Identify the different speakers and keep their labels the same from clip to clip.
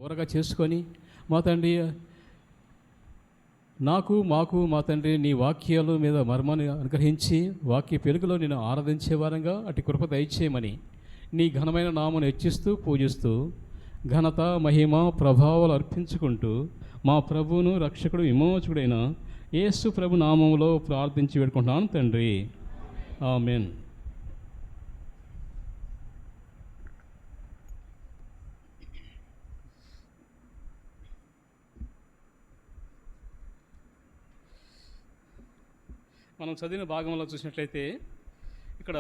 Speaker 1: త్వరగా చేసుకొని మా తండ్రి మాకు మా తండ్రి నీ వాక్యాల మీద మర్మాన్ని అనుగ్రహించి వాక్య పెరుగులో నేను ఆరాధించే వారంగా అటు కృప దయచేయమని నీ ఘనమైన నామను హెచ్చిస్తూ పూజిస్తూ ఘనత మహిమ ప్రభావాలు అర్పించుకుంటూ మా ప్రభువును రక్షకుడు విమోచకుడైన యేసు ప్రభు నామంలో ప్రార్థించి వేడుకుంటున్నాను తండ్రి, ఆమేన్. మనం చదివిన భాగంలో చూసినట్లయితే ఇక్కడ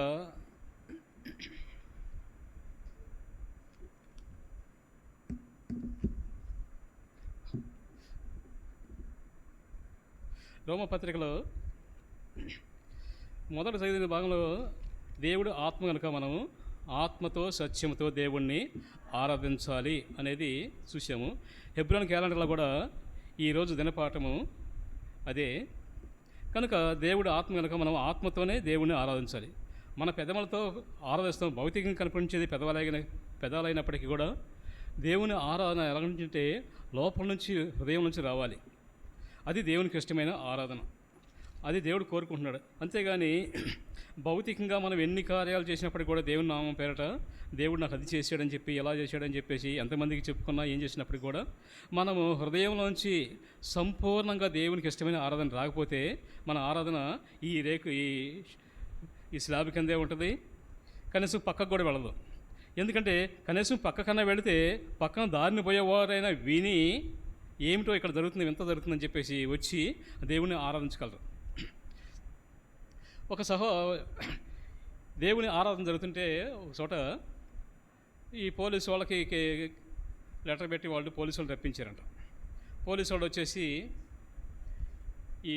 Speaker 1: రోమపత్రికలో మొదట చదివిన భాగంలో దేవుడు ఆత్మ కనుక మనము ఆత్మతో సత్యముతో దేవుణ్ణి ఆరాధించాలి అనేది చూసాము. హెబ్రోన్ క్యాలెండర్లో కూడా ఈరోజు దినపాఠము అదే. కనుక దేవుడు ఆత్మ కనుక మనం ఆత్మతోనే దేవుణ్ణి ఆరాధించాలి. మన పెదవులతో ఆరాధిస్తాం. భౌతికంగా కనిపించేది పెదాలైనప్పటికీ కూడా దేవుని ఆరాధన ఎలా నుంచింటే లోపల నుంచి, హృదయం నుంచి రావాలి. అది దేవునికి ఇష్టమైన ఆరాధన. అది దేవుడు కోరుకుంటున్నాడు. అంతేగాని భౌతికంగా మనం ఎన్ని కార్యాలు చేసినప్పటికీ కూడా దేవుని నామం పేరట దేవుడు నాకు అది చేశాడని చెప్పి, ఎలా చేశాడని చెప్పేసి ఎంతమందికి చెప్పుకున్నా ఏం చేసినప్పటికీ కూడా మనము హృదయంలోంచి సంపూర్ణంగా దేవునికి ఇష్టమైన ఆరాధన రాకపోతే మన ఆరాధన ఈ స్లాబ్ కిందే ఉంటుంది. కనీసం పక్కకు కూడా వెళ్ళదు. ఎందుకంటే కనీసం పక్కకన్నా వెళితే పక్కన దారిని పోయేవారైనా విని ఏమిటో ఇక్కడ జరుగుతుంది, ఎంత జరుగుతుందని చెప్పేసి వచ్చి దేవుని ఆరాధించగలరు. ఒక దేవుని ఆరాధన జరుగుతుంటే ఒక చోట ఈ పోలీసు వాళ్ళకి లెటర్ పెట్టి వాళ్ళు పోలీసు వాళ్ళు రప్పించారంట. పోలీసు వాళ్ళు వచ్చేసి ఈ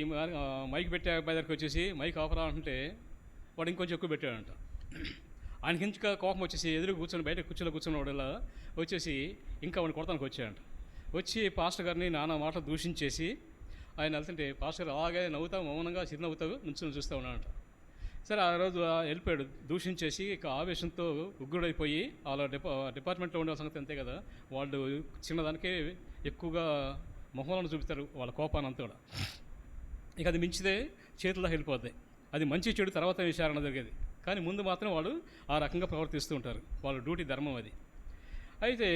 Speaker 1: మైక్ పెట్టే అబ్బాయి దగ్గరికి వచ్చేసి మైక్ ఆపరా అంటే వాడు ఇంకొంచెం ఎక్కువ పెట్టాడంట. ఆయనకి ఇంకా కోపం వచ్చేసి ఎదురు కూర్చొని బయట కూర్చున్న వాడలా వచ్చేసి ఇంకా వాడిని కొడతానికి వచ్చాడంట. వచ్చి పాస్టర్ గారిని నానా మాటలు దూషించేసి ఆయన వెళ్తుంటే పాస్టర్ గారు అలాగే నవ్వుతావు, మౌనంగా చిరునవ్వుతావు, నుంచుని చూస్తూ ఉన్నాడంట. సరే ఆ రోజు వెళ్ళిపోయాడు దూషించేసి. ఇక ఆవేశంతో ఉగ్రుడైపోయి వాళ్ళ డిపార్ట్మెంట్లో ఉండే సంగతి అంతే కదా, వాళ్ళు చిన్నదానికే ఎక్కువగా మొహంలో చూపిస్తారు వాళ్ళ కోపాన్ని అంతా కూడా. ఇక అది మించితే చేతుల్లో వెళ్ళిపోద్ది. అది మంచి చెడు తర్వాత విచారణ జరిగేది. కానీ ముందు మాత్రం వాళ్ళు ఆ రకంగా ప్రవర్తిస్తూ ఉంటారు. వాళ్ళ డ్యూటీ ధర్మం అది. అయితే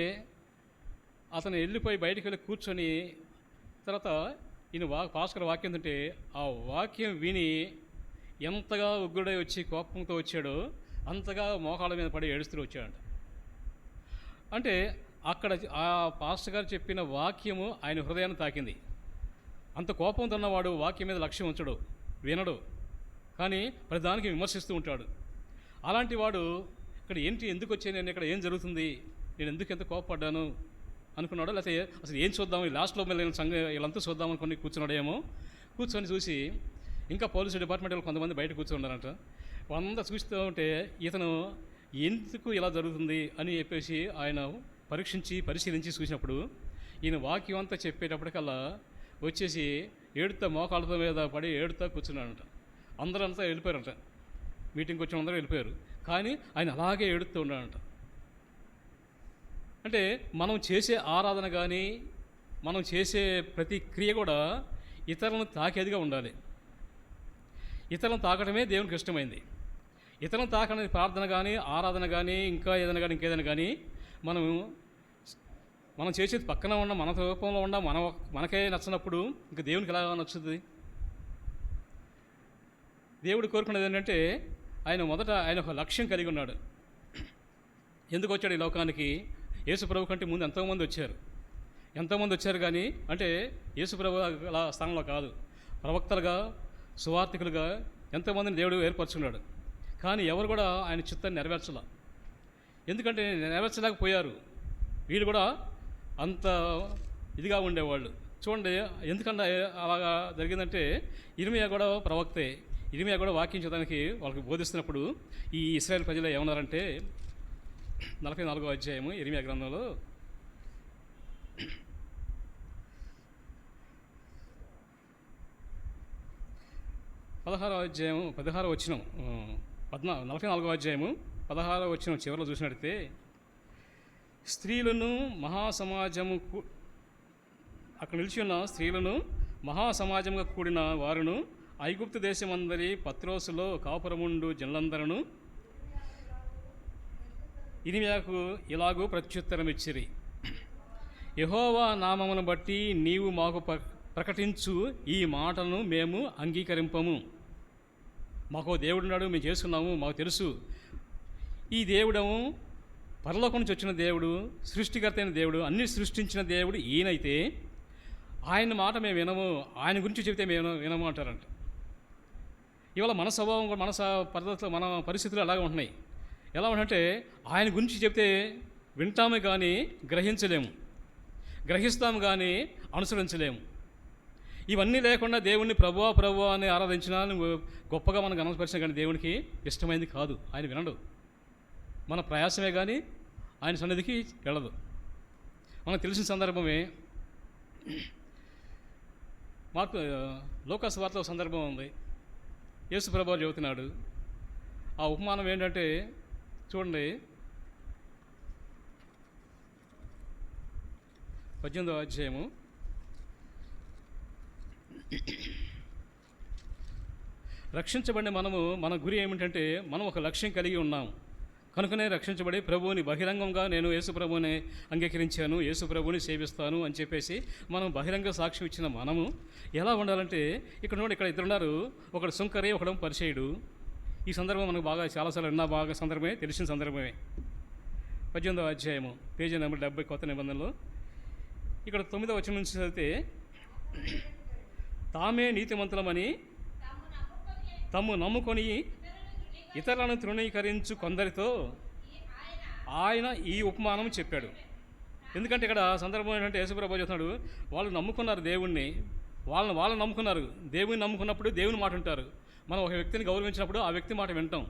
Speaker 1: అతను వెళ్ళిపోయి బయటికి వెళ్ళి కూర్చొని తర్వాత ఈయన పాస్కర్ వాక్యం తింటే ఆ వాక్యం విని ఎంతగా ఉగ్రుడై వచ్చి కోపంతో వచ్చాడో అంతగా మోకాళ్ళ మీద పడి ఏడుస్తూ వచ్చాడంట. అంటే అక్కడ ఆ పాస్టర్ గారు చెప్పిన వాక్యము ఆయన హృదయాన్ని తాకింది. అంత కోపంతో ఉన్నవాడు వాక్యం మీద లక్ష్యం ఉంచడు, వినడు, కానీ ప్రతిదానికి విమర్శిస్తూ ఉంటాడు. అలాంటి వాడు ఇక్కడ ఎందుకు వచ్చాను, నేను ఇక్కడ ఏం జరుగుతుంది, నేను ఎందుకు ఎంత కోపపడ్డాను అనుకున్నాడో, లేకపోతే అసలు ఏం చూద్దాం లాస్ట్లో మళ్ళీ వీళ్ళంతా చూద్దాం అనుకుని కూర్చున్నాడేమో. కూర్చొని చూసి ఇంకా పోలీసు డిపార్ట్మెంట్ వాళ్ళు కొంతమంది బయట కూర్చున్నారంట. వాళ్ళంతా చూస్తూ ఉంటే ఇతను ఎందుకు ఇలా జరుగుతుంది అని చెప్పేసి ఆయన పరిశీలించి చూసినప్పుడు ఈయన వాక్యం అంతా చెప్పేటప్పటికల్లా వచ్చేసి ఏడుతా మోకాళ్ళ మీద పడి ఏడుతా కూర్చున్నాడంట. అందరంతా వెళ్ళిపోయారంట, మీటింగ్కి వచ్చిన అందరూ వెళ్ళిపోయారు. కానీ ఆయన అలాగే ఏడుతూ ఉన్నాడంట. అంటే మనం చేసే ఆరాధన కానీ మనం చేసే ప్రతి క్రియ కూడా ఇతరులను తాకేదిగా ఉండాలి. ఇతరులను తాకడమే దేవునికి ఇష్టమైంది. ఇతరులను తాకని ప్రార్థన కానీ ఆరాధన కానీ ఇంకా ఇంకేదైనా కానీ మనం చేసేది పక్కన ఉన్న మన రూపంలో ఉన్న మనకే నచ్చినప్పుడు ఇంకా దేవునికి ఎలా నచ్చుతుంది? దేవుడు కోరుకునేది ఏంటంటే ఆయన ఒక లక్ష్యం కలిగి ఉన్నాడు. ఎందుకు వచ్చాడు ఈ లోకానికి? యేసు ప్రభు కంటే ముందు ఎంతోమంది వచ్చారు కానీ అంటే యేసు ప్రభు అలా స్థానంలో కాదు. ప్రవక్తలుగా, సువార్థికులుగా ఎంతోమందిని దేవుడు ఏర్పరచుకున్నాడు. కానీ ఎవరు కూడా ఆయన చిత్తాన్ని నెరవేర్చలే. ఎందుకంటే నెరవేర్చలేకపోయారు. వీళ్ళు కూడా అంత ఇదిగా ఉండేవాళ్ళు. చూడండి ఎందుకంటే అలాగా జరిగిందంటే ఇర్మియా కూడా ప్రవక్తే. ఇర్మియా కూడా వాక్యం చదవడానికి వాళ్ళకి బోధిస్తున్నప్పుడు ఈ ఇశ్రాయేల్ ప్రజలు ఏమన్నారంటే 44వ అధ్యాయము ఇర్మియా గ్రంథంలో 16వ అధ్యాయము 16వ వచనం 44వ అధ్యాయము 16వ వచనం చివరిలో చూసినట్లయితే స్త్రీలను మహాసమాజము అక్కడ నిలిచి ఉన్న స్త్రీలను మహాసమాజంగా కూడిన వారును ఐగుప్తు దేశమందరి పత్రోసులో కాపురముండు జనులందరూ ఇర్మీయాకు ఇలాగూ ప్రత్యుత్తరం ఇచ్చిరి. యెహోవా నామమును బట్టి నీవు మాకు ప్రకటించు ఈ మాటలను మేము అంగీకరింపము. మాకు దేవుడున్నాడు, మేము చేసుకున్నాము, మాకు తెలుసు. ఈ దేవుడము పరలోకం నుంచి వచ్చిన దేవుడు, సృష్టికర్త అయిన దేవుడు, అన్ని సృష్టించిన దేవుడు ఈయనైతే ఆయన మాట మేము వినము, ఆయన గురించి చెబితే మేము వినము అంటారంట. ఇవాళ మన స్వభావం కూడా, మన పద్ధతులు, మన పరిస్థితులు అలాగే ఉంటున్నాయి. ఎలా ఉంటే ఆయన గురించి చెప్తే వింటాము కానీ గ్రహించలేము, గ్రహిస్తాము కానీ అనుసరించలేము. ఇవన్నీ లేకుండా దేవుణ్ణి ప్రభువా ప్రభువా అని ఆరాధించినా గొప్పగా మనం గమనపరిచిన కానీ దేవునికి ఇష్టమైంది కాదు. ఆయన వినడు. మన ప్రయాసమే కానీ ఆయన సన్నిధికి వెళ్ళదు. మనకు తెలిసిన సందర్భమే మార్కు లోకాసు వార్తలో సందర్భం ఉంది. యేసు ప్రభువు చెబుతున్నాడు. ఆ ఉపమానం ఏంటంటే చూడండి, 18వ అధ్యాయము. రక్షించబడిన మనము, మన గురి ఏమిటంటే మనం ఒక లక్ష్యం కలిగి ఉన్నాం కనుకనే రక్షించబడి ప్రభువుని బహిరంగంగా నేను యేసు ప్రభువుని అంగీకరించాను, యేసు ప్రభువుని సేవిస్తాను అని చెప్పేసి మనం బహిరంగ సాక్ష్యం ఇచ్చిన మనము ఎలా ఉండాలంటే, ఇక్కడ ఇద్దరు ఉన్నారు. ఒకడు సుంకరి, ఒకడు పరిచయుడు. ఈ సందర్భం మనకు బాగా చాలాసార్లు విన్నా బాగా సందర్భమే, తెలిసిన సందర్భమే. 18వ అధ్యాయము, పేజీ నెంబర్ 70, కొత్త నిబంధనలో. ఇక్కడ 9వ వచనం నుంచి చదివితే, తామే నీతిమంతులమని తమ్ము నమ్ముకొని ఇతరులను తృణీకరించు కొందరితో ఆయన ఈ ఉపమానం చెప్పాడు. ఎందుకంటే ఇక్కడ సందర్భం ఏంటంటే యేసుప్రభువు చెప్తున్నాడు, వాళ్ళు నమ్ముకున్నారు దేవుణ్ణి, వాళ్ళు నమ్ముకున్నారు. దేవుని నమ్ముకున్నప్పుడు దేవుని మాట వింటారు. మనం ఒక వ్యక్తిని గౌరవించినప్పుడు ఆ వ్యక్తి మాట వింటాం.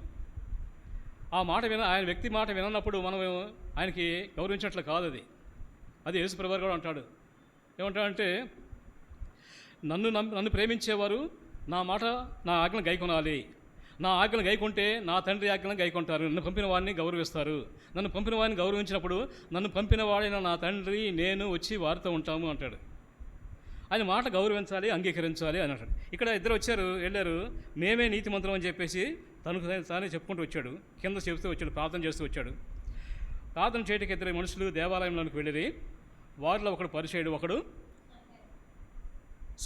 Speaker 1: ఆ మాట ఆయన వ్యక్తి మాట వినప్పుడు మనం ఆయనకి గౌరవించినట్లు కాదు. అది యేసుప్రభువు కూడా అంటాడు. ఏమంటాడంటే, నన్ను ప్రేమించేవారు నా ఆజ్ఞను గైకొనాలి. నా ఆజ్ఞను గైకొంటే నా తండ్రి ఆజ్ఞను గైకొంటారు. నన్ను పంపిన వాడిని గౌరవిస్తారు. నన్ను పంపిన వాడిని గౌరవించినప్పుడు నన్ను పంపిన వాడైన నా తండ్రి నేను వచ్చి వారితో ఉంటాము అంటాడు. ఆయన మాట గౌరవించాలి, అంగీకరించాలి అని అంటాడు. ఇక్కడ ఇద్దరు వెళ్ళారు. మేమే నీతిమంతులం అని చెప్పేసి తానే చెప్పుకుంటూ వచ్చాడు. కింద చెబుతూ వచ్చాడు, ప్రార్థన చేస్తూ వచ్చాడు. ప్రార్థన చేయడానికి ఇద్దరు మనుషులు దేవాలయంలోకి వెళ్ళి, వారిలో ఒకడు పరిచయుడు, ఒకడు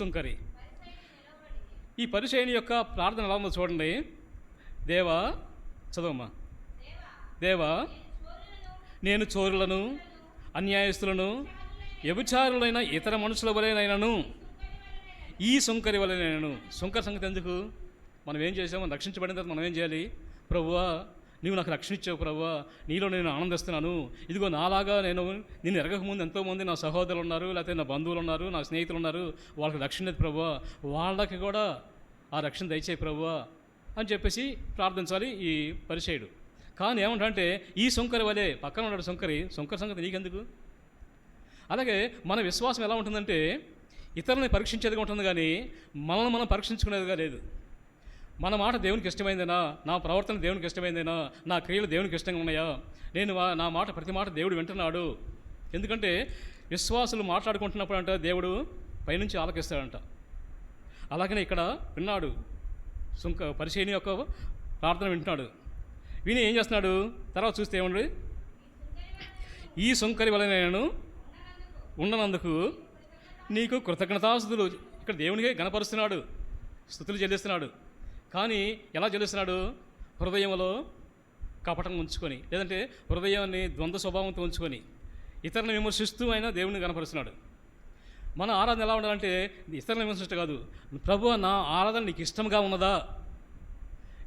Speaker 1: సుంకరి. ఈ పరిచయుని యొక్క ప్రార్థన ఎలా ఉందో చూడండి. దేవా, చదవమ్మా. దేవా, నేను చోరులను, అన్యాయస్తులను, వ్యభిచారులైన ఇతర మనుషుల వలెనైనను ఈ సుంకరి వలెనైనను. సుంకర సంగతి ఎందుకు? మనం ఏం చేసాము? రక్షించబడిన తర్వాత మనం ఏం చేయాలి? ప్రభువా, నీవు నాకు రక్షణ ఇచ్చావు ప్రభువా, నీలో నేను ఆనందిస్తున్నాను. ఇదిగో నాలాగా నేను ఎరగకముందు ఎంతోమంది నా సహోదరులు ఉన్నారు, లేకపోతే నా బంధువులు ఉన్నారు, నా స్నేహితులు ఉన్నారు, వాళ్ళకి రక్షణ లేదు ప్రభువా, వాళ్ళకి కూడా ఆ రక్షణ దయచేయి ప్రభువా అని చెప్పేసి ప్రార్థించాలి ఈ పరిచయుడు. కానీ ఏమంటే ఈ సుంకరి వలె పక్కన ఉన్నాడు సుంకరి సంగతి నీకెందుకు? అలాగే మన విశ్వాసం ఎలా ఉంటుందంటే, ఇతరులని పరీక్షించేదిగా ఉంటుంది కానీ మనల్ని మనం పరీక్షించుకునేదిగా లేదు. మన మాట దేవునికి ఇష్టమైందేనా? నా ప్రవర్తన దేవునికి ఇష్టమైందేనా? నా క్రియలు దేవునికి ఇష్టంగా ఉన్నాయా? నా మాట ప్రతి మాట దేవుడు వింటున్నాడు. ఎందుకంటే విశ్వాసులు మాట్లాడుకుంటున్నప్పుడు అంట దేవుడు పైనుంచి ఆలకిస్తాడంట. అలాగనే ఇక్కడ విన్నాడు, పరిచయుని యొక్క ప్రార్థన వింటున్నాడు. విని ఏం చేస్తున్నాడు? తర్వాత చూస్తే ఏమండి, ఈ సుంకరి వలన నేను ఉండనందుకు నీకు కృతజ్ఞతాస్తుతులు. ఇక్కడ దేవునికే గణపరుస్తున్నాడు, స్తుతులు చెల్లిస్తున్నాడు. కానీ ఎలా చెల్లిస్తున్నాడు? హృదయంలో కపటం ఉంచుకొని, లేదంటే హృదయాన్ని ద్వంద్వ స్వభావంతో ఉంచుకొని ఇతరులను విమర్శిస్తూ ఆయన దేవుని కనపరుస్తున్నాడు. మన ఆరాధన ఎలా ఉండాలంటే ఇతరులను విమర్శించడం కాదు. ప్రభువా, నా ఆరాధన నీకు ఇష్టంగా ఉన్నదా?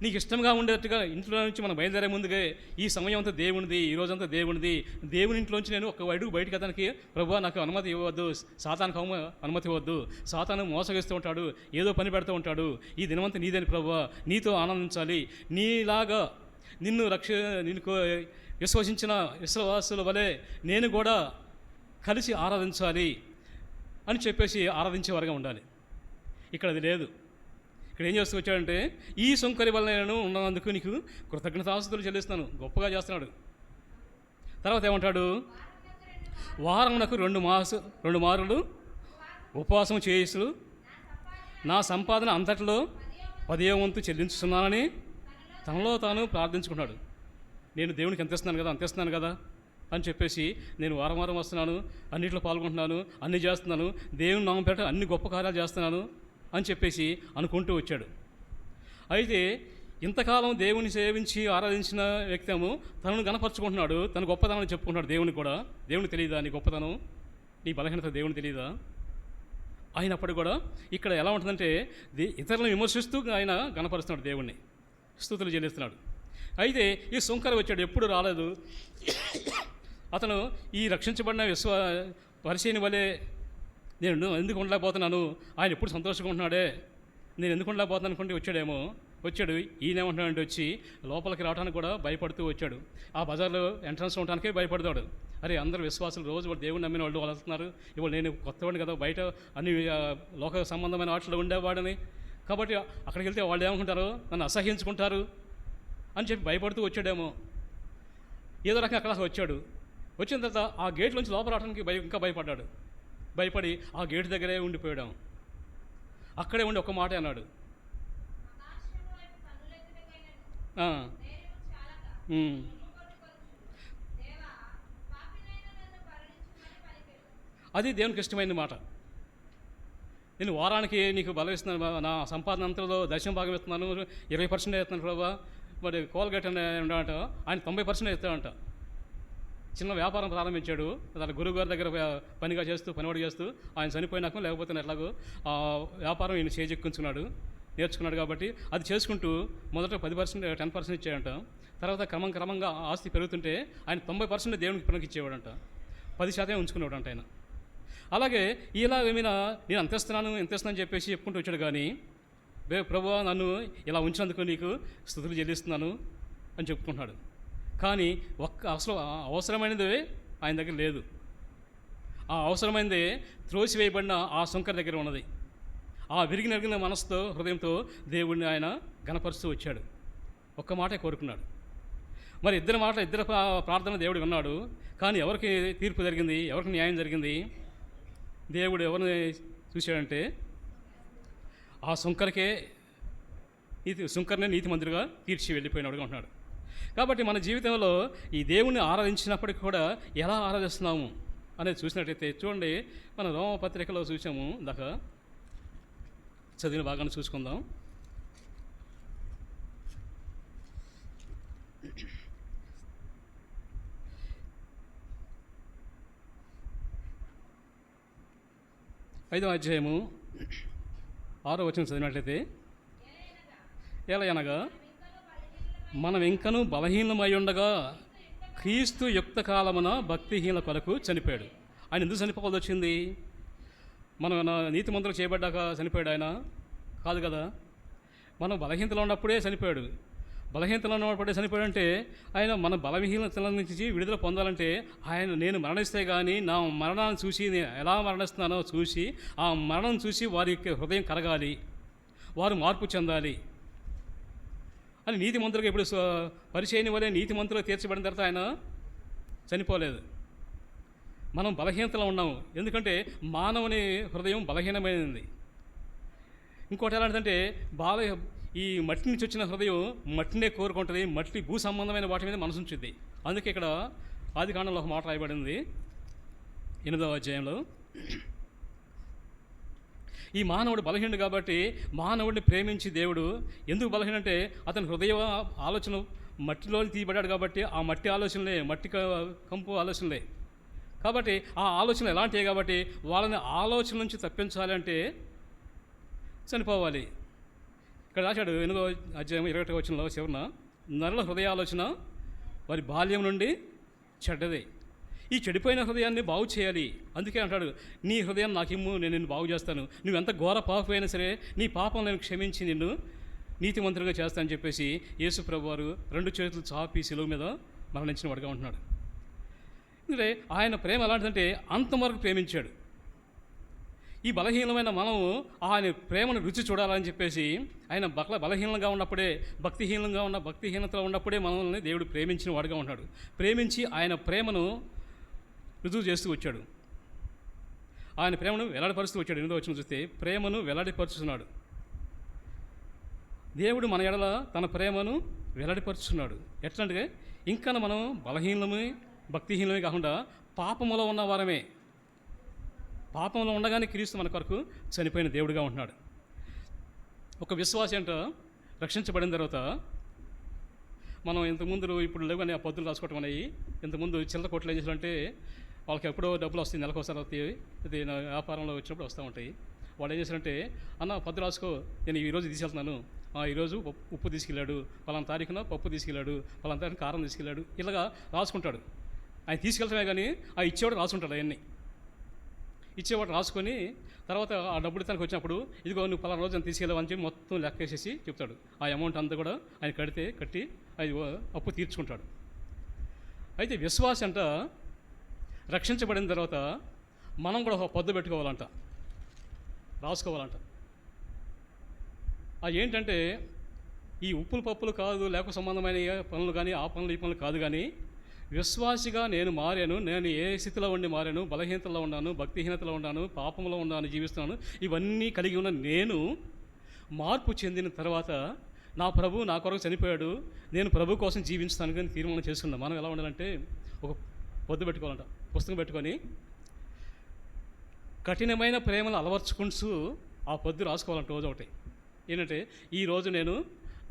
Speaker 1: నీకు ఇష్టంగా ఉండేట్టుగా ఇంట్లో నుంచి మనం బయలుదేరే ముందుగా ఈ సమయం అంతా దేవునిది, ఈ రోజంతా దేవునిది. దేవుని ఇంట్లోంచి నేను ఒక అడుగు బయటకు అతనికి ప్రభువా నాకు అనుమతి ఇవ్వద్దు, సాతానికి అనుమతి ఇవ్వద్దు. సాతాను మోసగిస్తూ ఉంటాడు, ఏదో పని పెడుతూ ఉంటాడు. ఈ దినమంతా నీదని ప్రభువా, నీతో ఆనందించాలి. నీలాగా నిన్ను విశ్వసించిన విశ్వాసుల వలె నేను కూడా కలిసి ఆరాధించాలి అని చెప్పేసి ఆరాధించేవారుగా ఉండాలి. ఇక్కడ అది లేదు. ఇక్కడ ఏం చేస్తూ వచ్చాడంటే, ఈ సుంకరి వల్ల నేను ఉన్నందుకు నీకు కృతజ్ఞతాస్తుతులు చెల్లిస్తున్నాను. గొప్పగా చేస్తున్నాడు. తర్వాత ఏమంటాడు? వారమునకు 2 మారులు ఉపవాసం చేయిస్తూ నా సంపాదన అంతటిలో 10వ వంతు చెల్లించుతున్నానని తనలో తాను ప్రార్థించుకున్నాడు. నేను దేవునికి ఎంత ఇస్తున్నాను కదా అని చెప్పేసి నేను వారం వస్తున్నాను, అన్నింటిలో పాల్గొంటున్నాను, అన్నీ చేస్తున్నాను, దేవుని నామం పేరిట అన్ని గొప్ప కార్యాలు చేస్తున్నాను అని చెప్పేసి అనుకుంటూ వచ్చాడు. అయితే ఇంతకాలం దేవుని సేవించి ఆరాధించిన వ్యక్తేమో తనను గణపరుచుకుంటున్నాడు, తన గొప్పతనం చెప్పుకుంటున్నాడు. దేవునికి కూడా దేవునికి తెలియదా నీ గొప్పతనం, నీ బలహీనత దేవునికి తెలియదా? అయినప్పుడు కూడా ఇక్కడ ఎలా ఉంటుందంటే ఇతరులను విమర్శిస్తూ ఆయన గణపరుస్తున్నాడు, దేవుణ్ణి స్తుతులు చెల్లిస్తున్నాడు. అయితే ఈ సుంకర వచ్చాడు, ఎప్పుడు రాలేదు. అతను ఈ రక్షించబడిన పరిచయని వలె నేను ఎందుకు ఉండలేకపోతున్నాను, ఆయన ఎప్పుడు సంతోషంగా ఉంటున్నాడే, నేను ఎందుకు ఉండలేకపోతున్నాను అనుకుంటే వచ్చాడు. ఈయనేమంటున్నాడంటే వచ్చి లోపలికి రావడానికి కూడా భయపడుతూ వచ్చాడు. ఆ బజార్లో ఎంట్రన్స్లో ఉండడానికే భయపడతాడు. అరే అందరు విశ్వాసులు రోజు వాళ్ళు దేవుని నమ్మిన వాళ్ళు వస్తున్నారు, ఇవాళ నేను కొత్తవాడిని కదా, బయట అన్ని లోక సంబంధమైన వాటిలో ఉండేవాడిని, కాబట్టి అక్కడికి వెళ్తే వాళ్ళు ఏమనుకుంటారు, నన్ను అసహ్యించుకుంటారు అని చెప్పి భయపడుతూ వచ్చాడేమో. ఏదో రకంగా అక్కడ వచ్చాడు. వచ్చిన తర్వాత ఆ గేట్ నుంచి లోపల రావడానికి ఇంకా భయపడ్డాడు. భయపడి ఆ గేట్ దగ్గరే ఉండిపోయాడు. అక్కడే ఉండి ఒక మాట అన్నాడు, అది దేవునికి ఇష్టమైన మాట. నేను వారానికి నీకు బలం ఇస్తున్నాను, నా సంపాదన అంతలో దశమ భాగం ఇస్తున్నాను, 20% ఇస్తున్నాను ప్రభా. మరి కోల్గేట్ అంట ఆయన 90% ఇస్తాడంట. చిన్న వ్యాపారం ప్రారంభించాడు, తన గురువుగారి దగ్గర పనివాడు చేస్తూ ఆయన చనిపోయినాక లేకపోతే ఎట్లాగో ఆ వ్యాపారం ఈయన చేజెక్కించుకున్నాడు, నేర్చుకున్నాడు. కాబట్టి అది చేసుకుంటూ మొదట 10% ఇచ్చాడంట. తర్వాత క్రమంగా ఆస్తి పెరుగుతుంటే ఆయన 90% దేవునికి పనికిచ్చేవాడంట, 10% ఉంచుకునేవాడంట ఆయన. అలాగే ఏమైనా నేను అంతేస్తున్నాను చెప్పేసి చెప్పుకుంటూ వచ్చాడు. కానీ ప్రభువా నన్ను ఇలా ఉంచినందుకు నీకు స్తుతులు చెల్లిస్తున్నాను అని చెప్పుకుంటున్నాడు. కానీ అసలు అవసరమైనది ఆయన దగ్గర లేదు. ఆ అవసరమైనదే త్రోసివేయబడిన ఆ సుంకర దగ్గర ఉన్నది. ఆ విరిగిన మనసుతో హృదయంతో దేవుడిని ఆయన గణపరుస్తూ వచ్చాడు. ఒక్క మాటే కోరుకున్నాడు. మరి ఇద్దరి ప్రార్థన దేవుడు విన్నాడు. కానీ ఎవరికి తీర్పు జరిగింది, ఎవరికి న్యాయం జరిగింది? దేవుడు ఎవరిని చూశాడంటే ఆ సుంకరనే నీతిమంతుడిగా తీర్చి వెళ్ళిపోయినాడుగా ఉంటున్నాడు. కాబట్టి మన జీవితంలో ఈ దేవుణ్ణి ఆరాధించినప్పటికీ కూడా ఎలా ఆరాధిస్తున్నాము అనేది చూసినట్టయితే చూడండి, మన రోమపత్రికలో చూసాము, ఇందాక చదివిన భాగాన్ని చూసుకుందాం. ఐదవ అధ్యాయము 6వ వచనం చదివినట్లయితే, ఎలయనగా మనం ఇంకనూ బలహీనమై ఉండగా క్రీస్తు యుక్త కాలమున భక్తిహీన కొరకు చనిపోయాడు. ఆయన ఎందుకు చనిపోవాల్సి వచ్చింది? మనం నీతిమంతులు చేయబడ్డాక చనిపోయాడు ఆయన కాదు కదా. మనం బలహీనతలో ఉన్నప్పుడే చనిపోయాడు. బలహీనతలో ఉన్నప్పుడే చనిపోయాడంటే ఆయన మన బలహీనతల నుంచి విడుదల పొందాలంటే నేను మరణిస్తే కానీ నా మరణాన్ని చూసి నేను ఎలా మరణిస్తున్నానో చూసి ఆ మరణం చూసి వారి హృదయం కరగాలి, వారు మార్పు చెందాలి అని నీతిమంతులుగా ఇప్పుడు పరిచయని వలె నీతిమంతులుగా తీర్చబడిన తర్వాత ఆయన చనిపోలేదు. మనం బలహీనతలో ఉన్నాము, ఎందుకంటే మానవుని హృదయం బలహీనమైనది. ఇంకోటి ఎలాంటిదంటే ఈ మట్టి నుంచి వచ్చిన హృదయం మట్టినే కోరుకుంటుంది, మట్టి భూ సంబంధమైన వాటి మీద మనసు ఉంచుద్ది. అందుకే ఇక్కడ ఆదికాండంలో ఒక మాట రాయబడింది 8వ అధ్యాయంలో, ఈ మానవుడు బలహీనుడు కాబట్టి మానవుడిని ప్రేమించి దేవుడు ఎందుకు బలహీనంటే అతని హృదయ ఆలోచన మట్టిలో తీయబడ్డాడు కాబట్టి ఆ మట్టి ఆలోచనలే, మట్టి కంపు ఆలోచనలే. కాబట్టి ఆ ఆలోచనలు ఎలాంటివి కాబట్టి వాళ్ళని ఆలోచన నుంచి తప్పించాలంటే చనిపోవాలి. ఇక్కడ రాశాడు 8వ అధ్యాయం 21వ వచనంలో చివరన, నరుల హృదయ ఆలోచన వారి బాల్యం నుండి చెడ్డదే, ఈ చెడిపోయిన హృదయాన్ని బాగు చేయాలి. అందుకే అంటాడు, నీ హృదయం నాకిమ్ము, నేను నిన్ను బాగు చేస్తాను, నువ్వు ఎంత ఘోర పాపమైనా సరే నీ పాపం నేను క్షమించి నిన్ను నీతిమంతులుగా చేస్తానని చెప్పేసి యేసు ప్రభువారు 2 చేతులు చాపి శిలువ మీద మరణించిన వాడుగా ఉంటున్నాడు. ఎందుకంటే ఆయన ప్రేమ ఎలాంటిదంటే అంతవరకు ప్రేమించాడు. ఈ బలహీనమైన మనము ఆయన ప్రేమను రుచి చూడాలని చెప్పేసి ఆయన బలహీనంగా ఉన్నప్పుడే భక్తిహీనతలో ఉన్నప్పుడే మనల్ని దేవుడు ప్రేమించిన వాడుగా ఉన్నాడు. ప్రేమించి ఆయన ప్రేమను రుజువు చేస్తూ వచ్చాడు. ఆయన ప్రేమను వెల్లడిపరుస్తూ వచ్చాడు. 8వ వచనం చూస్తే ప్రేమను వెల్లడిపరుచుతున్నాడు. దేవుడు మన ఎడల తన ప్రేమను వెల్లడిపరుచున్నాడు. ఎట్లంటే ఇంకా మనం బలహీనమే భక్తిహీనమే కాకుండా పాపములో ఉన్న వారమే. పాపంలో ఉండగానే క్రీస్తు మన కొరకు చనిపోయిన దేవుడిగా ఉంటున్నాడు. ఒక విశ్వాసి అంట రక్షించబడిన తర్వాత మనం ఇంతకుముందు ఇప్పుడు లేవని ఆ పొద్దులు రాసుకోవటం అనేవి ఇంతకుముందు చిల్లర కొట్లు ఏం చేయాలంటే వాళ్ళకి ఎప్పుడో డబ్బులు వస్తాయి, నెలకోసారి వస్తాయి, ఇది నా వ్యాపారంలో వచ్చినప్పుడు వస్తూ ఉంటాయి. వాళ్ళు ఏం చేశారంటే అన్న పొద్దు రాసుకో, నేను ఈరోజు తీసుకెళ్తున్నాను, ఈరోజు ఉప్పు తీసుకెళ్ళాడు, పలానా తారీఖున పప్పు తీసుకెళ్ళాడు, పలానా తారీఖున కారం తీసుకెళ్ళాడు, ఇలాగా రాసుకుంటాడు. ఆయన తీసుకెళ్తామే కానీ ఆ ఇచ్చేవాడు రాసుకుంటాడు. అవన్నీ ఇచ్చేవాడు రాసుకొని తర్వాత ఆ డబ్బులు తనకు వచ్చినప్పుడు ఇదిగో నువ్వు పలానా రోజు అని తీసుకెళ్ళావు అని చెప్పి మొత్తం లెక్కేసేసి చెప్తాడు. ఆ అమౌంట్ అంతా కూడా ఆయన కట్టి అది అప్పు తీర్చుకుంటాడు. అయితే విశ్వాసం అంట రక్షించబడిన తర్వాత మనం కూడా ఒక పొద్దు పెట్టుకోవాలంట, రాసుకోవాలంట. అది ఏంటంటే ఈ ఉప్పులు పప్పులు కాదు, లేక సంబంధమైన పనులు కానీ ఆ పనులు ఈ పనులు కాదు, కానీ విశ్వాసిగా నేను మారాను, నేను ఏ స్థితిలో ఉండి మారాను, బలహీనతలో ఉన్నాను, భక్తిహీనతలో ఉన్నాను, పాపంలో ఉన్నాను, జీవిస్తున్నాను, ఇవన్నీ కలిగి ఉన్న నేను మార్పు చెందిన తర్వాత నా ప్రభు నా కొరకు చనిపోయాడు, నేను ప్రభు కోసం జీవించుతాను కానీ తీర్మానం చేసుకున్నాను. మనం ఎలా ఉండాలంటే ఒక పొద్దు పెట్టుకోవాలంట, పుస్తకం పెట్టుకొని కఠినమైన ప్రేమను అలవర్చుకుంటూ ఆ పొద్దు రాసుకోవాలంట. రోజు ఒకటి ఏంటంటే ఈరోజు నేను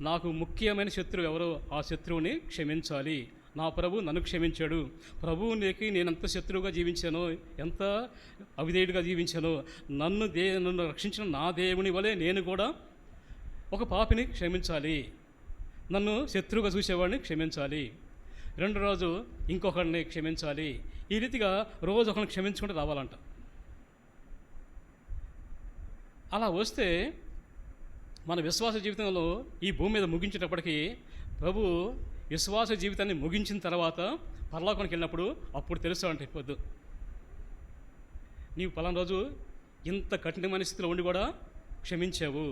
Speaker 1: నాకు ముఖ్యమైన శత్రువు ఎవరో ఆ శత్రువుని క్షమించాలి, నా ప్రభు నన్ను క్షమించాడు, ప్రభువునికి నేను ఎంత శత్రువుగా జీవించానో, ఎంత అవిధేయుడిగా జీవించానో, నన్ను రక్షించిన నా దేవుని వలె నేను కూడా ఒక పాపిని క్షమించాలి, నన్ను శత్రువుగా చూసేవాడిని క్షమించాలి, రెండో రోజు ఇంకొకరిని క్షమించాలి. ఈ రీతిగా రోజు ఒకరిని క్షమించుకుంటూ రావాలంట. అలా వస్తే మన విశ్వాస జీవితంలో ఈ భూమి మీద ముగించేటప్పటికీ ప్రభు విశ్వాస జీవితాన్ని ముగించిన తర్వాత పరలోకానికి వెళ్ళినప్పుడు అప్పుడు తెలుస్తాడంటే పొద్దు నీవు పలానా రోజు ఇంత కఠినమైన స్థితిలో ఉండి కూడా క్షమించావు,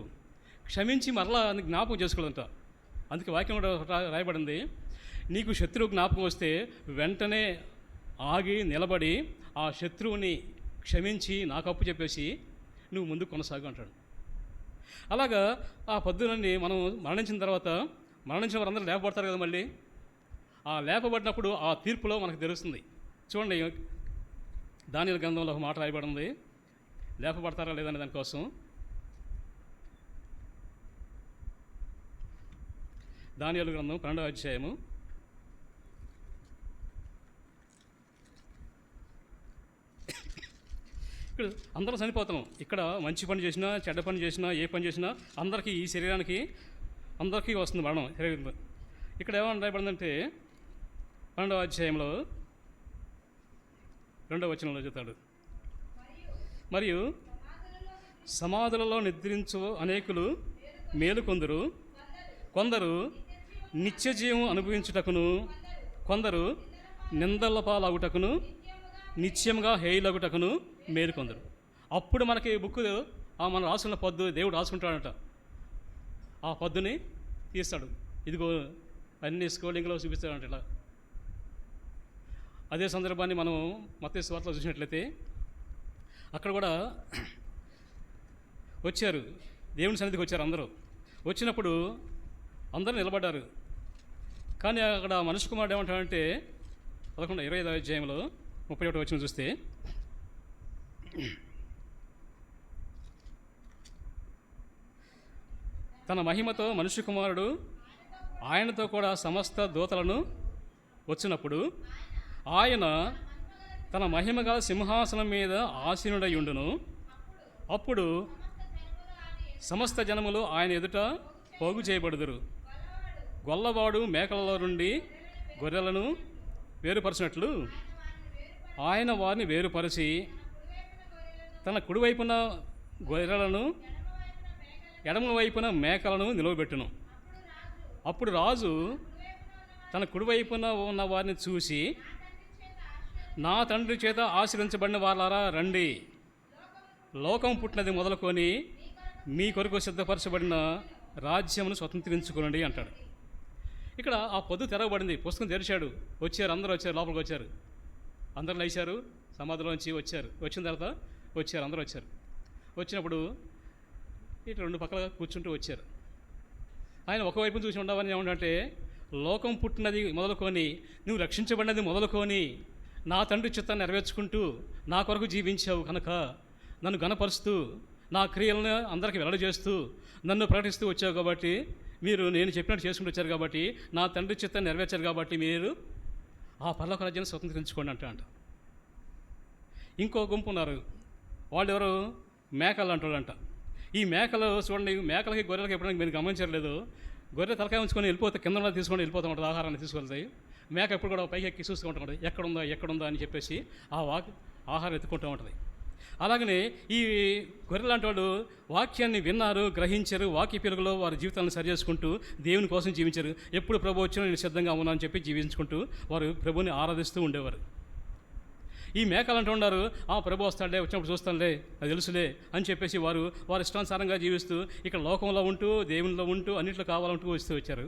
Speaker 1: క్షమించి మరలా జ్ఞాపకం చేసుకోవాలంట. అందుకే వాక్యం కూడా రాయబడింది, నీకు శత్రువు జ్ఞాపకం వస్తే వెంటనే ఆగి నిలబడి ఆ శత్రువుని క్షమించి నాకు అప్పు చెప్పేసి నువ్వు ముందుకు కొనసాగు అంటాడు. అలాగా ఆ పొద్దునని మనం మరణించిన తర్వాత మరణించిన వారందరూ లేపబడతారు కదా, మళ్ళీ ఆ లేపబడినప్పుడు ఆ తీర్పులో మనకు తెలుస్తుంది. చూడండి, దానియేలు గ్రంథంలో ఒక మాట రాయబడింది, లేపబడతారా లేదనే దానికోసం. దానియేలు గ్రంథం 12వ అధ్యాయము ఇక్కడ అందరూ చనిపోతాం. ఇక్కడ మంచి పని చేసినా చెడ్డ పని చేసినా ఏ పని చేసినా అందరికీ ఈ శరీరానికి అందరికీ వస్తుంది మరణం శరీరంలో. ఇక్కడ ఏమని రాయబడిందంటే 12వ అధ్యాయంలో 2వ వచనంలో చెప్తాడు, మరియు సమాధులలో నిద్రించు అనేకులు మేలుకొందరు, కొందరు నిత్య జీవం అనుభవించుటకును, కొందరు నిందల పాలగుటకును, నిత్యంగా హేయులగుటకును మేలుకొందరు. అప్పుడు మనకి బుక్ మనం రాసుకున్న పొద్దు దేవుడు రాసుకుంటాడంట. ఆ పొద్దుని తీస్తాడు, ఇదిగో అన్ని స్క్రోలింగ్లో చూపిస్తాడంట. ఇలా అదే సందర్భాన్ని మనం మత్తయి సువార్తలో చూసినట్లయితే అక్కడ కూడా వచ్చారు, దేవుని సన్నిధికి వచ్చారు అందరూ. వచ్చినప్పుడు అందరూ నిలబడ్డారు. కానీ అక్కడ మనుష్య కుమారుడు ఏమంటాడంటే 25వ అధ్యాయంలో 31వ వచనం చూస్తే, తన మహిమతో మనుష్య కుమారుడు ఆయనతో కూడా సమస్త దూతలను వచ్చినప్పుడు ఆయన తన మహిమగా సింహాసనం మీద ఆసీనుడై ఉండును. అప్పుడు సమస్త జనములు ఆయన ఎదుట పోగు చేయబడుదురు. గొల్లవాడు మేకలలో నుండి గొర్రెలను వేరుపరిచినట్లు ఆయన వారిని వేరుపరిచి తన కుడివైపున గొర్రెలను ఎడమ వైపున మేకలను నిలవబెట్టును. అప్పుడు రాజు తన కుడివైపున ఉన్న వారిని చూసి, నా తండ్రి చేత ఆశీర్వదించబడిన వారారా రండి, లోకం పుట్టినది మొదలుకొని మీ కొరకు సిద్ధపరచబడిన రాజ్యమును స్వతంత్రించుకోనండి అంటాడు. ఇక్కడ ఆ పొద్దు తెరవబడింది, పుస్తకం తెరిచాడు, వచ్చారు, అందరూ వచ్చారు, లోపలికి వచ్చారు. అందరూ లేచారు, సమాధిలోంచి వచ్చారు. వచ్చిన తర్వాత అందరూ వచ్చారు. వచ్చినప్పుడు ఇటు 2 పక్కల కూర్చుంటూ వచ్చారు. ఆయన ఒకవైపు చూసి ఉండవని ఏమంటే, లోకం పుట్టినది మొదలుకొని, నువ్వు రక్షించబడినది మొదలుకొని, నా తండ్రి చిత్తాన్ని నెరవేర్చుకుంటూ నా కొరకు జీవించావు కనుక నన్ను గణపరుస్తూ, నా క్రియలను అందరికీ వెల్లడిచేస్తూ, నన్ను ప్రకటిస్తూ వచ్చావు కాబట్టి, మీరు నేను చెప్పినట్టు చేసుకుంటూ వచ్చారు కాబట్టి, నా తండ్రి చిత్తాన్ని నెరవేర్చారు కాబట్టి మీరు ఆ పరలోక రాజ్యాన్ని స్వతంత్రించుకోండి అంట. ఇంకో గుంపు ఉన్నారు. వాళ్ళు ఎవరు? మేకలు అంటాడంట. ఈ మేకలు చూడండి, మేకలకి గొర్రెలకి ఎప్పుడైనా మీరు గమనించలేదు, గొర్రె తలకాయ ఉంచుకొని వెళ్ళిపోతే కింద తీసుకొని వెళ్ళిపోతూ ఉంటుంది, ఆహారాన్ని తీసుకెళ్తాయి. మేక ఎప్పుడు కూడా పైకి ఎక్కి చూస్తూ ఉంటుంది, ఎక్కడుందా అని చెప్పేసి ఆ ఆహారం ఎత్తుకుంటూ ఉంటుంది. అలాగనే ఈ గొర్రెలు లాంటి వాళ్ళు వాక్యాన్ని విన్నారు, గ్రహించారు, వాక్య పెరుగులో వారి జీవితాలను సరి చేసుకుంటూ దేవుని కోసం జీవించారు. ఎప్పుడు ప్రభు వచ్చినా నేను సిద్ధంగా ఉన్నానని చెప్పి జీవించుకుంటూ వారు ప్రభుని ఆరాధిస్తూ ఉండేవారు. ఈ మేకలు అంటూ ఉన్నారు, ప్రభు వస్తాడే, వచ్చినప్పుడు చూస్తానులే, అది తెలుసులే అని చెప్పేసి వారి ఇష్టానుసారంగా జీవిస్తూ ఇక్కడ లోకంలో ఉంటూ, దేవునిలో ఉంటూ, అన్నింటిలో కావాలంటూ వస్తూ వచ్చారు.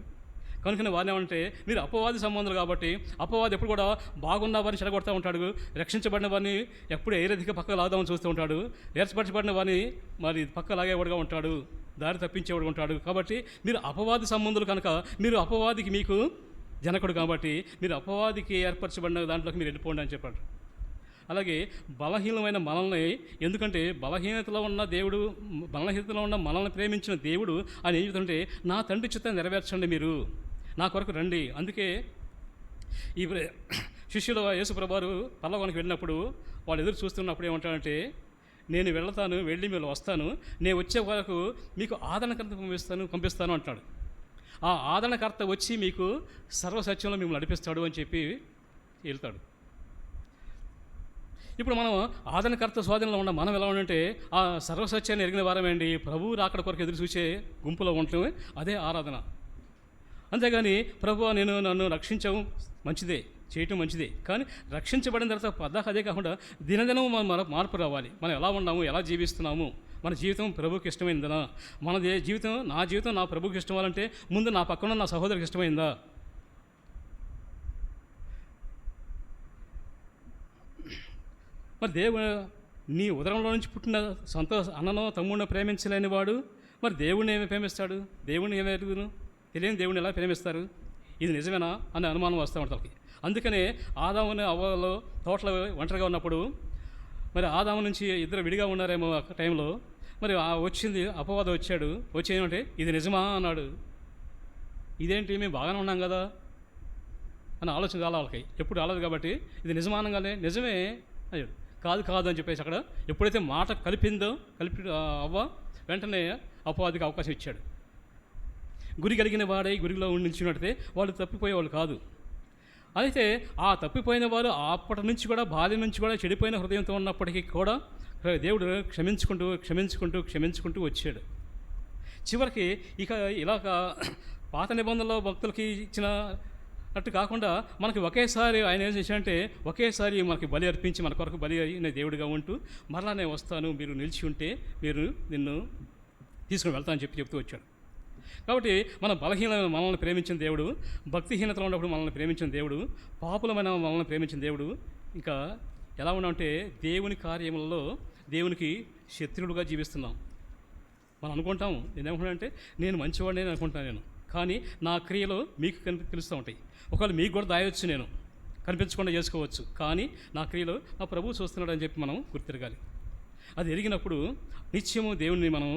Speaker 1: కనుకనే వారిని ఏమంటే, మీరు అపవాది సంబంధాలు కాబట్టి, అపవాది ఎప్పుడు కూడా బాగున్న వారిని చెడగొడుతూ ఉంటాడు, రక్షించబడిన వారిని ఎప్పుడు ఏ రీతిగా పక్క లాదామని చూస్తూ ఉంటాడు, ఏర్పరచబడిన వారిని మరి పక్క లాగేవాడుగా ఉంటాడు, దారి తప్పించేవాడుగా ఉంటాడు. కాబట్టి మీరు అపవాది సంబంధులు కనుక, మీరు అపవాదికి మీకు జనకుడు కాబట్టి, మీరు అపవాదికి ఏర్పరచబడిన దాంట్లోకి మీరు వెళ్ళిపోండి అని చెప్పాడు. అలాగే బలహీనమైన మనల్ని, ఎందుకంటే బలహీనతలో ఉన్న మనల్ని ప్రేమించిన దేవుడు ఆయన ఏం చెప్తుంటే, నా తండ్రి చిత్తాన్ని నెరవేర్చండి, మీరు నా కొరకు రండి. అందుకే ఈ శిష్యులు యేసుప్రభువారు పరలోకానికి వెళ్ళినప్పుడు వాళ్ళు ఎదురు చూస్తున్నప్పుడు ఏమంటారంటే, నేను వెళ్ళి మీరు వస్తాను, నేను వచ్చే వరకు మీకు ఆదరణకర్త పంపిస్తాను అంటాడు. ఆ ఆదరణకర్త వచ్చి మీకు సర్వసత్యంలో మిమ్మల్ని నడిపిస్తాడు అని చెప్పి వెళ్తాడు. ఇప్పుడు మనం ఆదరణకర్త స్వాధీనంలో ఉన్న మనం ఎలా ఉండంటే, ఆ సర్వసత్యాన్ని ఎరిగిన వారమేంటి, ప్రభువు రాకడ కొరకు ఎదురు చూసే గుంపులో ఉండటమే అదే ఆరాధన. అంతేగాని ప్రభువా నన్ను రక్షించడం మంచిదే, చేయటం మంచిదే, కానీ రక్షించబడిన తర్వాత పద్దాక అదే కాకుండా దినదినం మన మార్పు రావాలి. మనం ఎలా ఉన్నాము, ఎలా జీవిస్తున్నాము, మన జీవితం ప్రభువుకి ఇష్టమైందా, నా జీవితం నా ప్రభువుకి ఇష్టమాలంటే ముందు నా పక్కన నా సహోదరికి ఇష్టమైందా. మరి నీ ఉదరంలో నుంచి పుట్టిన అన్ననో తమ్ముడినో ప్రేమించలేని వాడు మరి దేవుడిని ఏమి ప్రేమిస్తాడు? దేవుడిని ఏమి ఎరుగును? తెలియని దేవుడిని ఎలా ప్రేమిస్తారు? ఇది నిజమేనా అనే అనుమానం వస్తూ ఉంటుంది. అందుకనే ఆదాముని అవ్వలో తోటలో ఒంటరిగా ఉన్నప్పుడు, మరి ఆదాము నుంచి ఇద్దరు విడిగా ఉన్నారేమో ఆ టైంలో, మరి వచ్చింది అపవాదం వచ్చి ఏమంటే ఇది నిజమా అన్నాడు. ఇదేంటి, మేము బాగానే ఉన్నాం కదా అని ఆలోచన కావాలి వాళ్ళకి. ఎప్పుడు ఆలోచన కాబట్టి ఇది నిజమా అనగానే నిజమే అయ్యాడు. కాదు అని చెప్పేసి అక్కడ ఎప్పుడైతే మాట కలిపి అవ్వ వెంటనే అపవాదికి అవకాశం ఇచ్చాడు. గురి కలిగిన వాడై గురిలో నిలిచినట్టే వాళ్ళు తప్పిపోయేవాళ్ళు కాదు. అయితే ఆ తప్పిపోయిన వారు అప్పటి నుంచి కూడా, బాల్యం నుంచి కూడా చెడిపోయిన హృదయంతో ఉన్నప్పటికీ కూడా దేవుడు క్షమించుకుంటూ వచ్చాడు. చివరికి ఇక ఇలాగ పాత నిబంధనలో భక్తులకి ఇచ్చినట్టు కాకుండా మనకి ఒకేసారి ఆయన ఏం చేశాడంటే, ఒకేసారి మనకి బలి అర్పించి మన కొరకు బలి అయిన దేవుడిగా ఉంటూ, మరలా నేను వస్తాను, మీరు నిలిచి ఉంటే నిన్ను తీసుకుని వెళ్తానని చెప్తూ వచ్చాడు. కాబట్టి మన బలహీనమైన మనల్ని ప్రేమించిన దేవుడు, భక్తిహీనతలో ఉన్నప్పుడు మనల్ని ప్రేమించిన దేవుడు, పాపులమైన మనల్ని ప్రేమించిన దేవుడు, ఇంకా ఎలా ఉన్నామంటే దేవుని కార్యములలో దేవునికి శత్రువులుగా జీవిస్తున్నాం. మనం అనుకుంటాం, నేనేమనుకుంటానంటే నేను మంచివాడిని అనుకుంటాను కానీ నా క్రియలో మీకు తెలుస్తూ ఉంటాయి. ఒకవేళ మీకు కూడా దాయవచ్చు, నేను కనిపించకుండా చేసుకోవచ్చు, కానీ నా క్రియలో నా ప్రభువు చూస్తున్నాడు అని చెప్పి మనం గుర్తిరగాలి. అది ఎరిగినప్పుడు నిత్యము దేవుణ్ణి మనం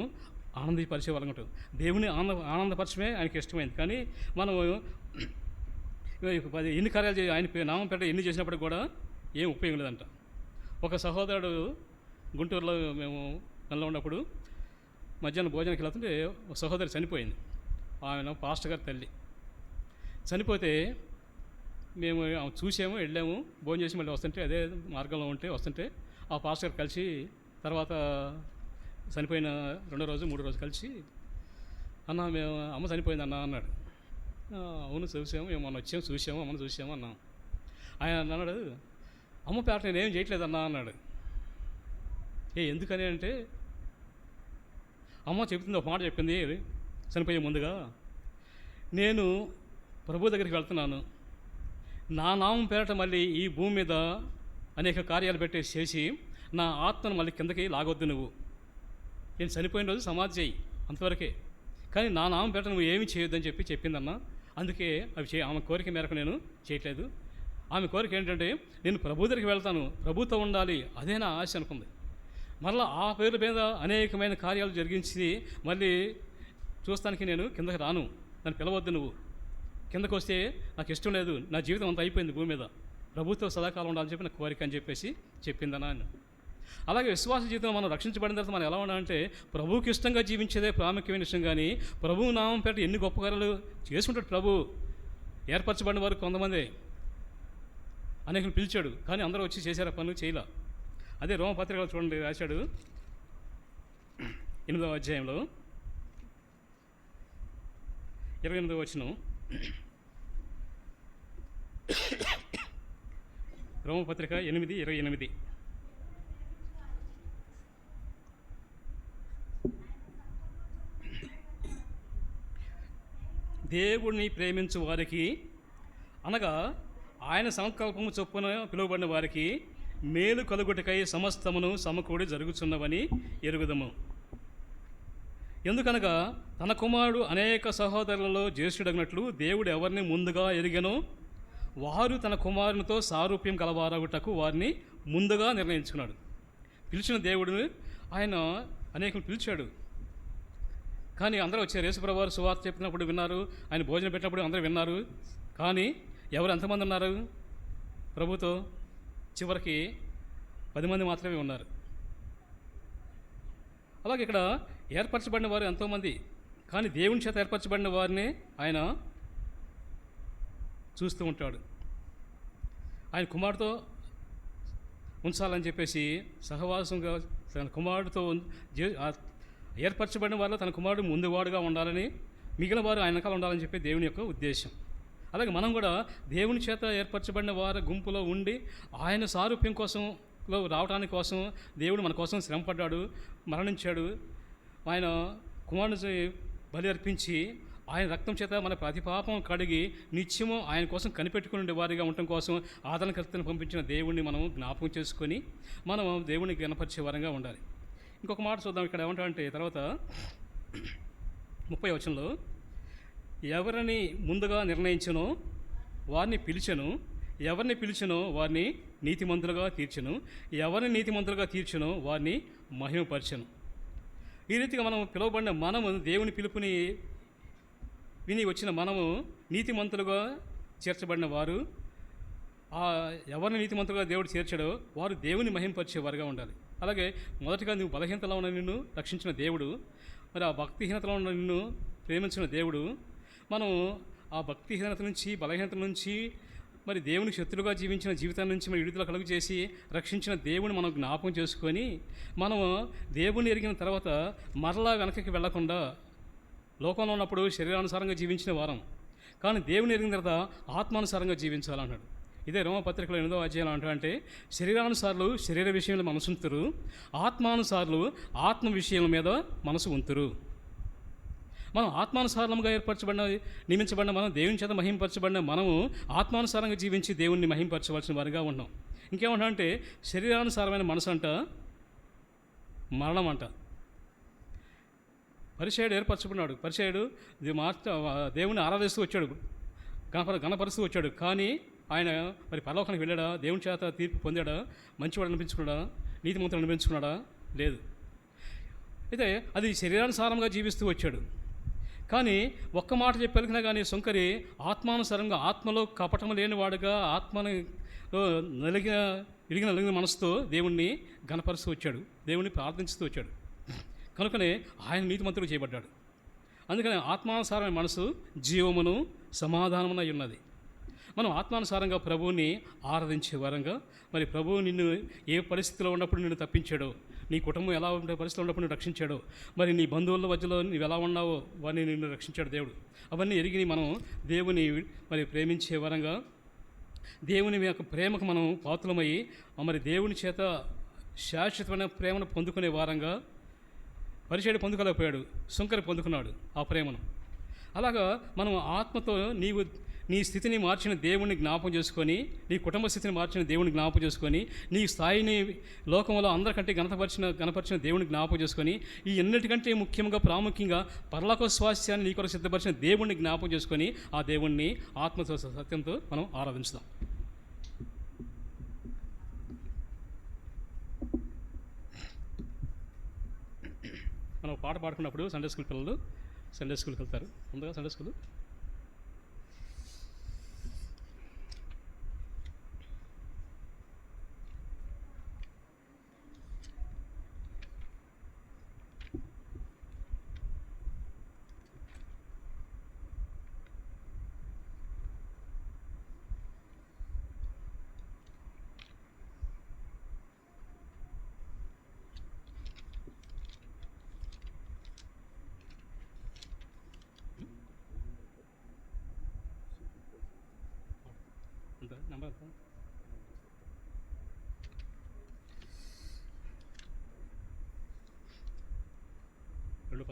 Speaker 1: ఆనందపరిచే వాళ్ళం ఉంటాం. దేవుని ఆనందపరచమే ఆయనకి ఇష్టమైంది. కానీ మనం ఎన్ని కార్యాలు ఆయన నామం పెట్ట ఎన్ని చేసినప్పుడు కూడా ఏం ఉపయోగం లేదంట. ఒక సహోదరుడు గుంటూరులో మేము నెలలో ఉన్నప్పుడు మధ్యాహ్నం భోజనానికి వెళ్తుంటే ఒక సహోదరి చనిపోయింది. ఆయన పాస్టర్ గారి తల్లి చనిపోతే మేము చూసాము, వెళ్ళాము, భోజనం చేసి మళ్ళీ వస్తుంటే అదే మార్గంలో వస్తుంటే ఆ పాస్టర్ గారు కలిసి తర్వాత చనిపోయిన 2వ రోజు 3వ రోజు కలిసి, అన్న మేము అమ్మ చనిపోయింది అన్న అన్నాడు. అవును చూసాము, మేము మొన్న వచ్చాము, చూసాము, అమ్మను చూసాము అన్నాం. ఆయన అన్నాడు, అమ్మ పేట నేనేం చేయట్లేదన్నా అన్నాడు. ఎందుకని అంటే, అమ్మ చెప్తుంది, ఒక మాట చెప్పింది చనిపోయే ముందుగా, నేను ప్రభు దగ్గరికి వెళ్తున్నాను, నా నామం పేరట మళ్ళీ ఈ భూమి మీద అనేక కార్యాలు పెట్టేసి చేసి నా ఆత్మను మళ్ళీ కిందకి లాగొద్దు, నువ్వు నేను చనిపోయిన రోజు సమాధి చేయి అంతవరకే, కానీ నా నామం పెట్ట నువ్వు ఏమీ చేయొద్దని చెప్పిందన్న. అందుకే అవి ఆమె కోరిక మేరకు నేను చేయట్లేదు. ఆమె కోరిక ఏంటంటే నేను ప్రభు దగ్గరికి వెళ్తాను, ప్రభుతో ఉండాలి, అదే నా ఆశ అనుకుంది. మరలా ఆ పేరు మీద అనేకమైన కార్యాలు జరిగించి మళ్ళీ చూస్తానికి నేను కిందకి రాను, నన్ను పిలవద్దు, నువ్వు కిందకు వస్తే నాకు ఇష్టం లేదు, నా జీవితం అంతా అయిపోయింది భూమి మీద, ప్రభుత్వం సదాకాలం ఉండాలని చెప్పి నా కోరిక అని చెప్పేసి చెప్పిందన్నా. అలాగే విశ్వాస జీవితం మనం రక్షించబడిన తర్వాత మనం ఎలా ఉండాలంటే ప్రభువుకి ఇష్టంగా జీవించేదే ప్రాముఖ్యమైన విషయం. కానీ ప్రభువు నామం పేట ఎన్ని గొప్ప కార్యాలు చేసుకుంటాడు ప్రభు. ఏర్పరచబడిన వారు కొంతమంది అనేకలు పిలిచాడు, కానీ అందరూ వచ్చి చేశారు పనులు చేయలే. అదే రోమపత్రికలో చూడండి, రాశాడు 8వ అధ్యాయంలో 28వ వచనం. రోమపత్రిక 8:28. దేవుడిని ప్రేమించు వారికి, అనగా ఆయన సంకల్పము చొప్పున పిలువబడిన వారికి మేలు కలుగుటకై సమస్తమును సమకూడి జరుగుతున్నవని ఎరుగుదము. ఎందుకనగా తన కుమారుడు అనేక సహోదరులలో జ్యేష్ఠుడగినట్లు దేవుడు ఎవరిని ముందుగా ఎరిగెనో వారు తన కుమారునితో సారూప్యం కలవారగుటకు వారిని ముందుగా నిర్ణయించుకున్నాడు. పిలిచిన దేవుడు ఆయన అనేకులు పిలిచాడు, కానీ అందరూ వచ్చారు. యేసుప్రభువు వారు సువార్త చెప్పినప్పుడు విన్నారు, ఆయన భోజనం పెట్టినప్పుడు అందరూ విన్నారు. కానీ ఎవరు ఎంతమంది ఉన్నారు ప్రభుతో? చివరికి 10 మంది మాత్రమే ఉన్నారు. అలాగే ఇక్కడ ఏర్పరచబడిన వారు ఎంతోమంది, కానీ దేవుని చేత ఏర్పరచబడిన వారిని ఆయన చూస్తూ ఉంటాడు. ఆయన కుమారుడితో ఉంచాలని చెప్పేసి సహవాసంగా తన కుమారుడితో ఏర్పరచబడిన వారిలో తన కుమారుడు ముందువాడుగా ఉండాలని, మిగిలిన వారు ఆయన వెనకాల ఉండాలని చెప్పి దేవుని యొక్క ఉద్దేశం. అలాగే మనం కూడా దేవుని చేత ఏర్పరచబడిన వారి గుంపులో ఉండి ఆయన సారూప్యం కోసం రావడానికి కోసం దేవుడు మన కోసం శ్రమపడ్డాడు, మరణించాడు. ఆయన కుమారుని బలి అర్పించి ఆయన రక్తం చేత మన ప్రతి పాపం కడిగి నిత్యము ఆయన కోసం కనిపెట్టుకునే వారిగా ఉండటం కోసం ఆదరణకర్తను పంపించిన దేవుణ్ణి మనం జ్ఞాపకం చేసుకొని మనం దేవుని గణపరిచే వారంగా ఉండాలి. ఇంకొక మాట చూద్దాం. ఇక్కడ ఏమంటారంటే తర్వాత 30వ వచనంలో, ఎవరిని ముందుగా నిర్ణయించనో వారిని పిలిచెను, ఎవరిని పిలిచెనో వారిని నీతిమంతులుగా తీర్చెను, ఎవరిని నీతిమంతులుగా తీర్చెనో వారిని మహిమపరచెను. ఈ రీతిగా మనం పిలువబడిన మనము దేవుని పిలుపుని విని వచ్చిన మనము నీతిమంతులుగా చేర్చబడిన వారు, ఎవరిని నీతిమంతులుగా దేవుడు చేర్చాడో వారు దేవుని మహిమపరిచేవారుగా ఉండాలి. అలాగే మొదటిగా నువ్వు బలహీనతలో ఉన్న నిన్ను రక్షించిన దేవుడు, మరి ఆ భక్తిహీనతలో ఉన్న నిన్ను ప్రేమించిన దేవుడు, మనం ఆ భక్తిహీనత నుంచి బలహీనత నుంచి మరి దేవునికి శత్రువుగా జీవించిన జీవితం నుంచి మరి విడుదల కలుగు చేసి రక్షించిన దేవుని మనం జ్ఞాపకం చేసుకొని మనము దేవుని ఎరిగిన తర్వాత మరలా వెనకకి వెళ్లకుండా లోకంలో ఉన్నప్పుడు శరీరానుసారంగా జీవించిన వారం, కానీ దేవుని ఎరిగిన తర్వాత ఆత్మానుసారంగా జీవించాలన్నాడు. ఇదే రోమపత్రికలో 8వ అధ్యాయంలో అంటే శరీరానుసారులు శరీర విషయంలో మనసు ఉంతురు, ఆత్మానుసారులు ఆత్మ విషయం మీద మనసు ఉంతురు. మనం ఆత్మానుసారంగా నియమించబడిన మనం దేవుని చేత మహింపరచబడిన మనము ఆత్మానుసారంగా జీవించి దేవుణ్ణి మహింపరచవలసిన వారిగా ఉన్నాం. ఇంకేమంటా అంటే శరీరానుసారమైన మనసు అంట మరణం అంట. పరిచయుడు ఏర్పరచుకున్నాడు. పరిచయుడు దేవుని ఆరాధిస్తూ వచ్చాడు, గణపరుస్తూ వచ్చాడు. కానీ ఆయన మరి పరలోకానికి వెళ్ళాడా? దేవుని చేత తీర్పు పొందాడా? మంచివాడు అనిపించుకున్నాడా? నీతిమంతుడు అనిపించుకున్నాడా? లేదు. అయితే అది శరీరానుసారంగా జీవిస్తూ వచ్చాడు. కానీ ఒక్క మాట చెప్పి పలికినా కానీ సుంకరి ఆత్మానుసారంగా ఆత్మలో కపటం లేనివాడుగా ఆత్మని నలిగిన మనసుతో దేవుణ్ణి గణపరుస్తూ వచ్చాడు, దేవుణ్ణి ప్రార్థించుతూ వచ్చాడు. కనుకనే ఆయన నీతిమంతుడు చేయబడ్డాడు. అందుకని ఆత్మానుసారమైన మనసు జీవమును సమాధానమునై ఉన్నది. మనం ఆత్మానుసారంగా ప్రభువుని ఆరాధించే వారంగా, మరి ప్రభువు నిన్ను ఏ పరిస్థితిలో ఉన్నప్పుడు నిన్ను తప్పించాడో, నీ కుటుంబం ఎలా ఉండే పరిస్థితిలో ఉన్నప్పుడు నిన్ను రక్షించాడో, మరి నీ బంధువుల మధ్యలో నువ్వు ఎలా ఉన్నావో వారిని నిన్ను రక్షించాడు దేవుడు. అవన్నీ ఎరిగి మనం దేవుని మరి ప్రేమించే వారంగా, దేవుని యొక్క ప్రేమకు మనం పాత్రలమయ్యి మరి దేవుని చేత శాశ్వతమైన ప్రేమను పొందుకునే వారంగా, పరిచయుడు పొందుకోలేకపోయాడు, సుంకరి పొందుకున్నాడు ఆ ప్రేమను. అలాగా మనం ఆత్మతో నీవు నీ స్థితిని మార్చిన దేవుణ్ణి జ్ఞాపకం చేసుకొని, నీ కుటుంబ స్థితిని మార్చిన దేవుని జ్ఞాపకం చేసుకొని, నీ స్థాయిని లోకంలో అందరికంటే గణపరిచిన దేవుని జ్ఞాపకం చేసుకొని, ఈ అన్నిటికంటే ముఖ్యంగా ప్రాముఖ్యంగా పరలోక స్వాస్థ్యాన్ని నీ కొరకు సిద్ధపరిచిన దేవుణ్ణి జ్ఞాపకం చేసుకొని, ఆ దేవుణ్ణి ఆత్మతో సత్యంతో మనం ఆరాధించుదాం. మనం పాట పాడుకున్నప్పుడు సండే స్కూల్ పిల్లలు సండే స్కూల్కి వెళ్తారు. ముందుగా సండే స్కూల్ నెంబర్ ఎంత? 2